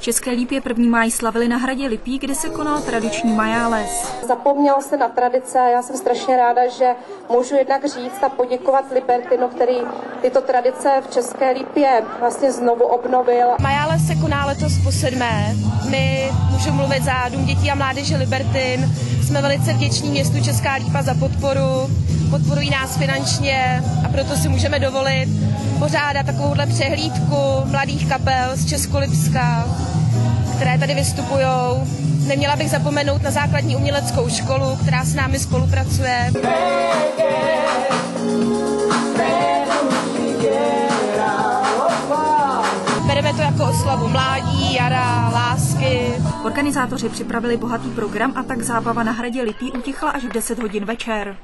České Lípě 1. máj slavili na hradě Lipí, kde se konal tradiční majáles. Zapomněla se na tradice a já jsem strašně ráda, že můžu jednak říct a poděkovat Libertinu, který tyto tradice v České Lípě vlastně znovu obnovil. Majáles se koná letos po 7. My, můžu mluvit za Dům dětí a mládeže Libertin, jsme velice vděční městu Česká Lípa za podporu. Podporují nás finančně a proto si můžeme dovolit pořádat takovouhle přehlídku mladých kapel z Českolipska, které tady vystupujou. Neměla bych zapomenout na základní uměleckou školu, která s námi spolupracuje. Bereme to jako oslavu mládí, jara, lásky. Organizátoři připravili bohatý program a tak zábava na hradě Lipí utichla až v 10 hodin večer.